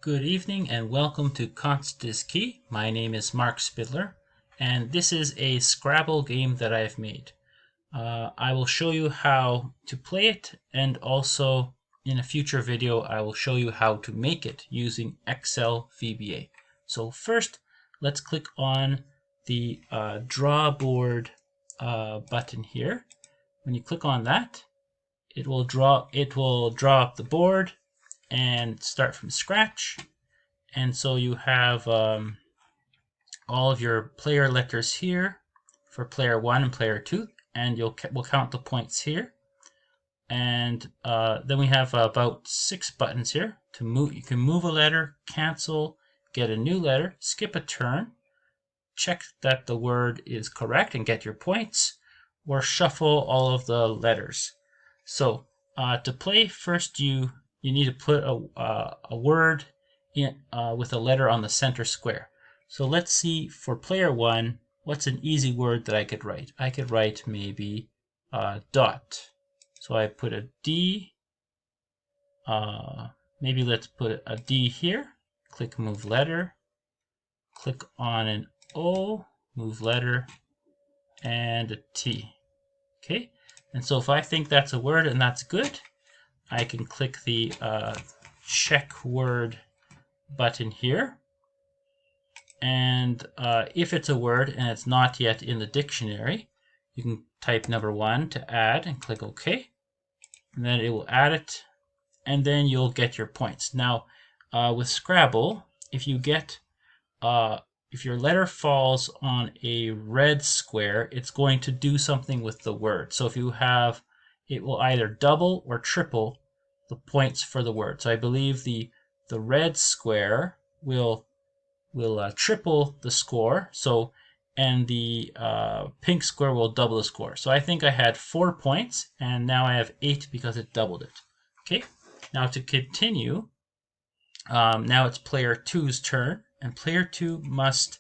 Good evening and welcome to Const is Key. My name is Mark Spidler and this is a Scrabble game that I've made. I will show you how to play it, and also in a future video I will show you how to make it using Excel VBA. So first let's click on the draw board button here. When you click on that, it will draw up the board and start from scratch. And so you have all of your player letters here for player 1 and player 2, and we'll count the points here. And then we have about 6 buttons here to move. You can move a letter, cancel, get a new letter, skip a turn, check that the word is correct and get your points, or shuffle all of the letters. So to play, first you need to put a word in with a letter on the center square. So let's see, for player 1, what's an easy word that I could write? I could write maybe dot. So I put a D. Maybe let's put a D here. Click move letter. Click on an O, move letter, and a T. Okay, and so if I think that's a word and that's good, I can click the check word button here. And if it's a word and it's not yet in the dictionary, you can type number 1 to add and click OK. And then it will add it, and then you'll get your points. Now, with Scrabble, if you get if your letter falls on a red square, it's going to do something with the word. So if you have, it will either double or triple the points for the word. So I believe the red square will triple the score. So, and the pink square will double the score. So I think I had 4 points, and now I have 8 because it doubled it. Okay. Now to continue, now it's player 2's turn, and player 2 must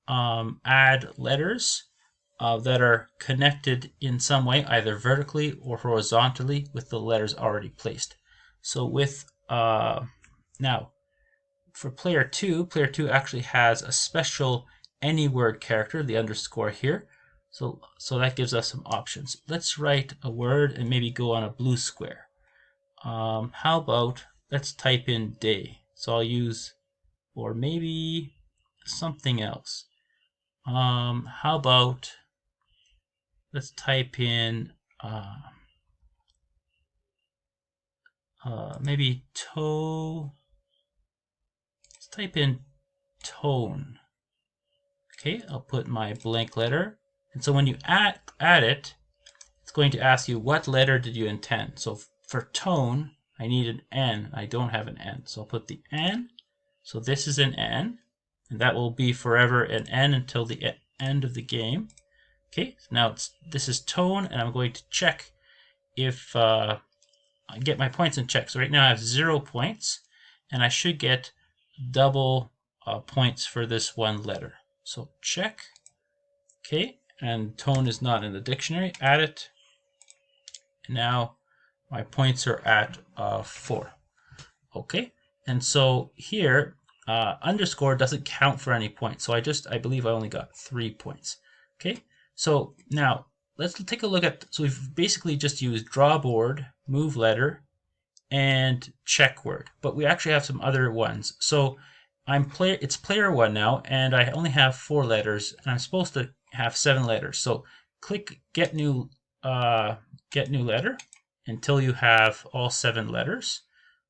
add letters that are connected in some way, either vertically or horizontally, with the letters already placed. So with now for player 2 actually has a special any word character, the underscore here. So that gives us some options. Let's write a word and maybe go on a blue square. How about let's type in day. So I'll use, or maybe something else. How about let's type in maybe toe. Let's type in tone. Okay, I'll put my blank letter. And so when you add it, it's going to ask you what letter did you intend. So for tone, I need an N. I don't have an N. So I'll put the N. So this is an N, and that will be forever an N until the end of the game. Okay, so now this is tone, and I'm going to check if I get my points and check. So right now I have 0 points, and I should get double points for this one letter. So check. Okay, and tone is not in the dictionary. Add it. And now my points are at 4. Okay, and so here underscore doesn't count for any points. So I believe I only got 3 points. Okay, so now let's take a look at, so we've basically just used draw board, move letter, and check word, but we actually have some other ones. So it's player 1 now, and I only have 4 letters, and I'm supposed to have 7 letters. So click get new letter until you have all 7 letters.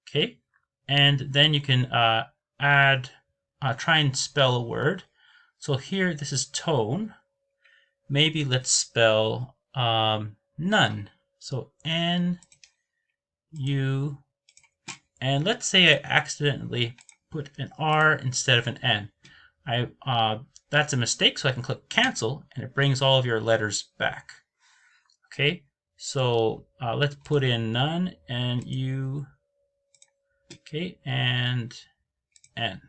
Okay, and then you can try and spell a word. So here, this is tone. Maybe let's spell none. So N U, and let's say I accidentally put an R instead of an N. That's a mistake, so I can click cancel, and it brings all of your letters back. Okay, so let's put in none and U. Okay, and N.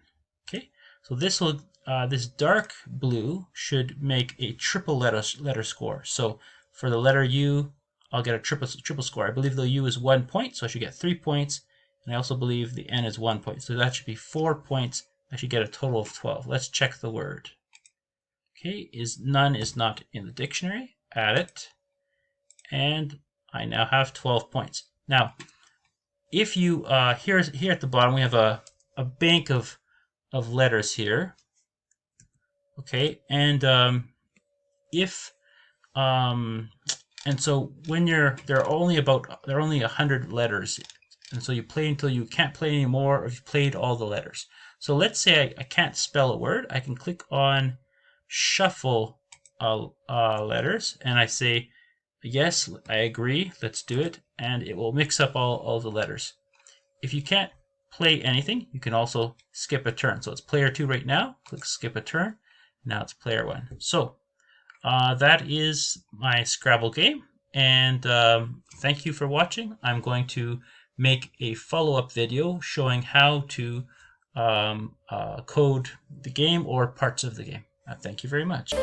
Okay, so this dark blue should make a triple letter score. So for the letter U, I'll get a triple score. I believe the U is 1 point, so I should get 3 points. And I also believe the n is 1 point. So that should be 4 points. I should get a total of 12. Let's check the word. Okay, none is not in the dictionary. Add it. And I now have 12 points. Now, if you, here at the bottom, we have a bank of letters here. Okay, and and so when there are only 100 letters, and so you play until you can't play anymore, or you've played all the letters. So let's say I can't spell a word. I can click on shuffle letters, and I say yes, I agree, let's do it, and it will mix up all the letters. If you can't play anything, you can also skip a turn. So it's player 2 right now. Click skip a turn. Now it's player 1. So that is my Scrabble game, and thank you for watching. I'm going to make a follow-up video showing how to code the game or parts of the game. Thank you very much.